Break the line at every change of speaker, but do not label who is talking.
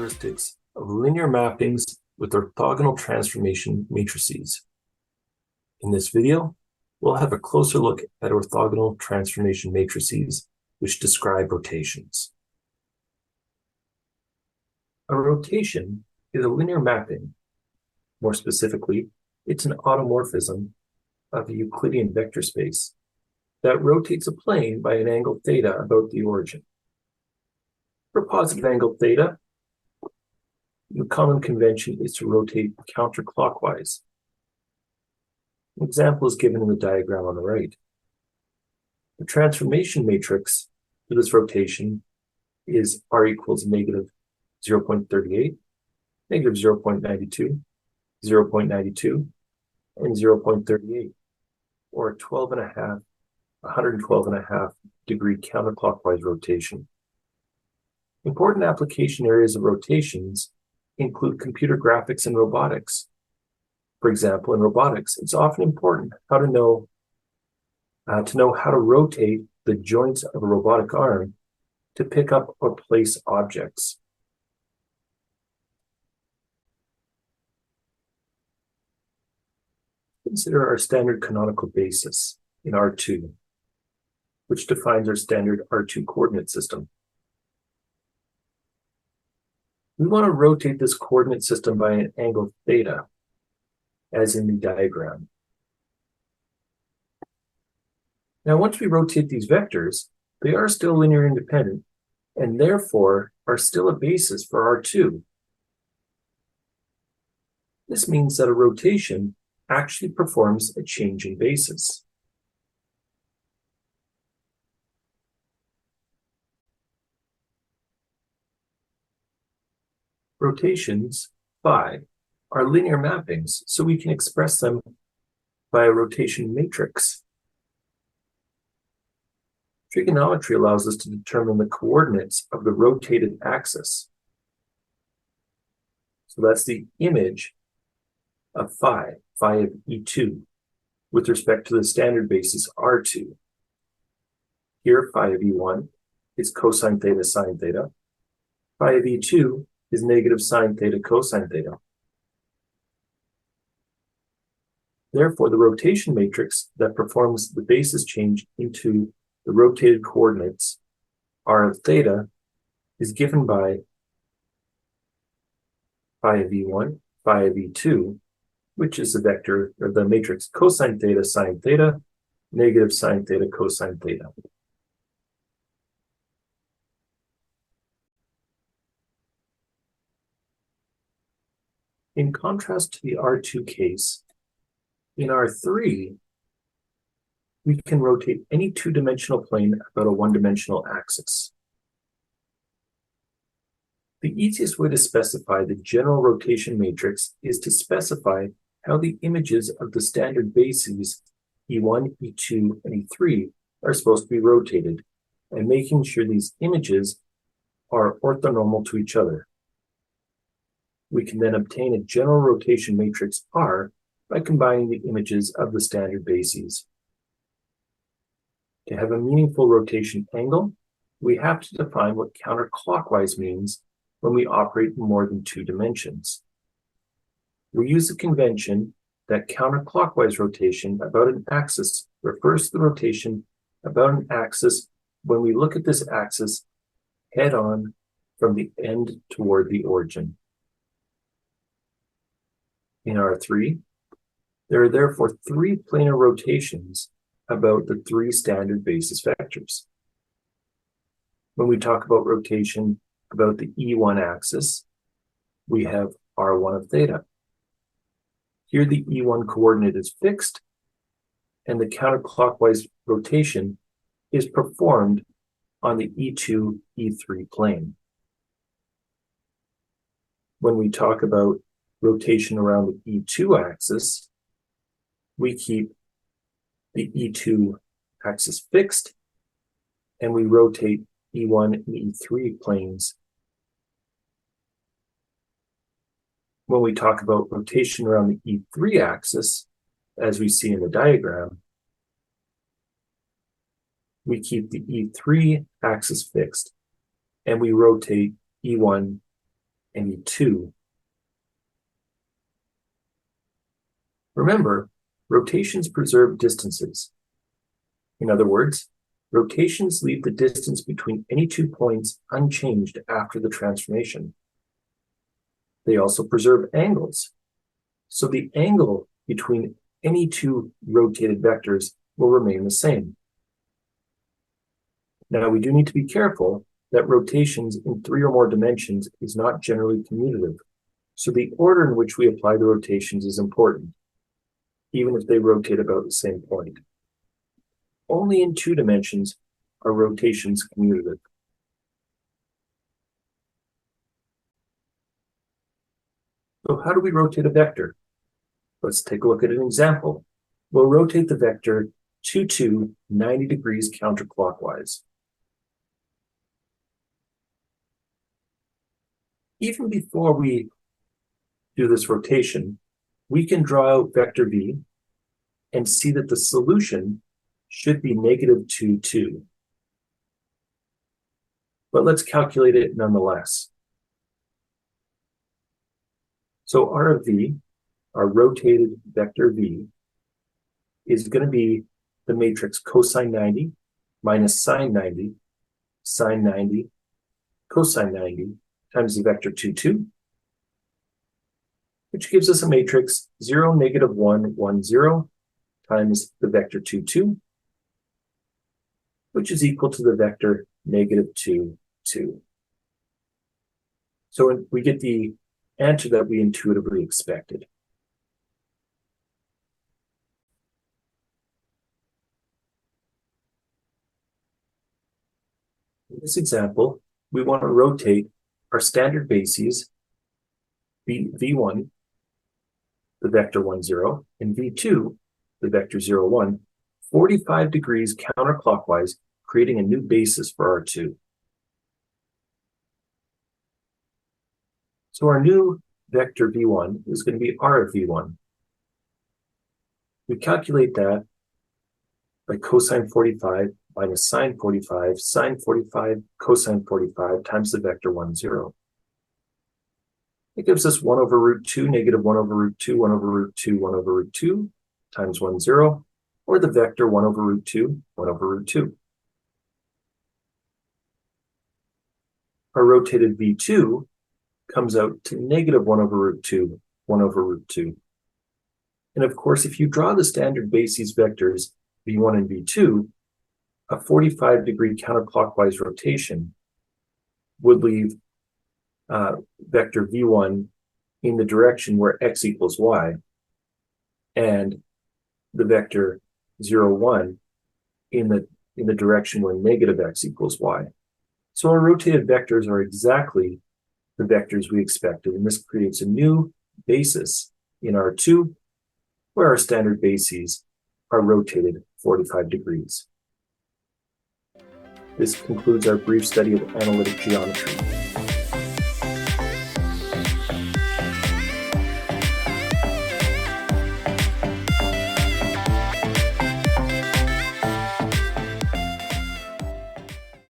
characteristics of linear mappings with orthogonal transformation matrices. In this video, we'll have a closer look at orthogonal transformation matrices, which describe rotations. A rotation is a linear mapping. More specifically, it's an automorphism of a Euclidean vector space that rotates a plane by an angle theta about the origin. For positive angle theta, the common convention is to rotate counterclockwise. An example is given in the diagram on the right. The transformation matrix for this rotation is R equals negative 0.38, negative 0.92, 0.92, and 0.38, or a 112.5 degree counterclockwise rotation. Important application areas of rotations include computer graphics and robotics. For example, in robotics, it's often important to know how to rotate the joints of a robotic arm to pick up or place objects. Consider our standard canonical basis in R2, which defines our standard R2 coordinate system. We want to rotate this coordinate system by an angle theta, as in the diagram. Now, once we rotate these vectors, they are still linear independent, and therefore are still a basis for R2. This means that a rotation actually performs a change in basis. Rotations, phi, are linear mappings, so we can express them by a rotation matrix. Trigonometry allows us to determine the coordinates of the rotated axis. So that's the image of phi of E2, with respect to the standard basis R2. Here, phi of E1 is cosine theta sine theta. Phi of E2 is negative sine theta cosine theta. Therefore, the rotation matrix that performs the basis change into the rotated coordinates R of theta is given by phi of E1, phi of E2, which is the vector of the matrix cosine theta sine theta, negative sine theta cosine theta. In contrast to the R2 case, in R3, we can rotate any two-dimensional plane about a one-dimensional axis. The easiest way to specify the general rotation matrix is to specify how the images of the standard bases E1, E2, and E3 are supposed to be rotated, and making sure these images are orthonormal to each other. We can then obtain a general rotation matrix R by combining the images of the standard bases. To have a meaningful rotation angle, we have to define what counterclockwise means when we operate in more than two dimensions. We use the convention that counterclockwise rotation about an axis refers to the rotation about an axis when we look at this axis head-on from the end toward the origin. In R3, there are therefore three planar rotations about the three standard basis vectors. When we talk about rotation about the E1 axis, we have R1 of theta. Here the E1 coordinate is fixed, and the counterclockwise rotation is performed on the E2, E3 plane. When we talk about rotation around the E2 axis, we keep the E2 axis fixed, and we rotate E1 and E3 planes. When we talk about rotation around the E3 axis, as we see in the diagram, we keep the E3 axis fixed, and we rotate E1 and E2. Remember, rotations preserve distances. In other words, rotations leave the distance between any 2 points unchanged after the transformation. They also preserve angles. So the angle between any 2 rotated vectors will remain the same. Now, we do need to be careful that rotations in 3 or more dimensions is not generally commutative. So the order in which we apply the rotations is important, even if they rotate about the same point. Only in 2 dimensions are rotations commutative. So how do we rotate a vector? Let's take a look at an example. We'll rotate the vector 2, 2, 90 degrees counterclockwise. Even before we do this rotation, we can draw out vector v and see that the solution should be negative 2, 2. But let's calculate it nonetheless. So r of v, our rotated vector v, is going to be the matrix cosine 90 minus sine 90, sine 90, cosine 90, times the vector 2, 2, which gives us a matrix 0, negative 1, 1, 0, times the vector 2, 2, which is equal to the vector negative 2, 2. So we get the answer that we intuitively expected. In this example, we want to rotate our standard bases, v1, the vector 1, 0, and v2, the vector 0, 1, 45 degrees counterclockwise, creating a new basis for R2. So our new vector v1 is going to be r of v1. We calculate that by cosine 45 minus sine 45, sine 45, cosine 45 times the vector 1, 0. It gives us 1 over root 2, negative 1 over root 2, 1 over root 2, 1 over root 2 times 1, 0, or the vector 1 over root 2, 1 over root 2. Our rotated v2 comes out to negative 1 over root 2, 1 over root 2. And of course, if you draw the standard bases vectors v1 and v2, a 45-degree counterclockwise rotation would leave vector v1 in the direction where x equals y, and the vector 0, 1 in the direction where negative x equals y. So our rotated vectors are exactly the vectors we expected, and this creates a new basis in R2 where our standard bases are rotated 45 degrees. This concludes our brief study of analytic geometry.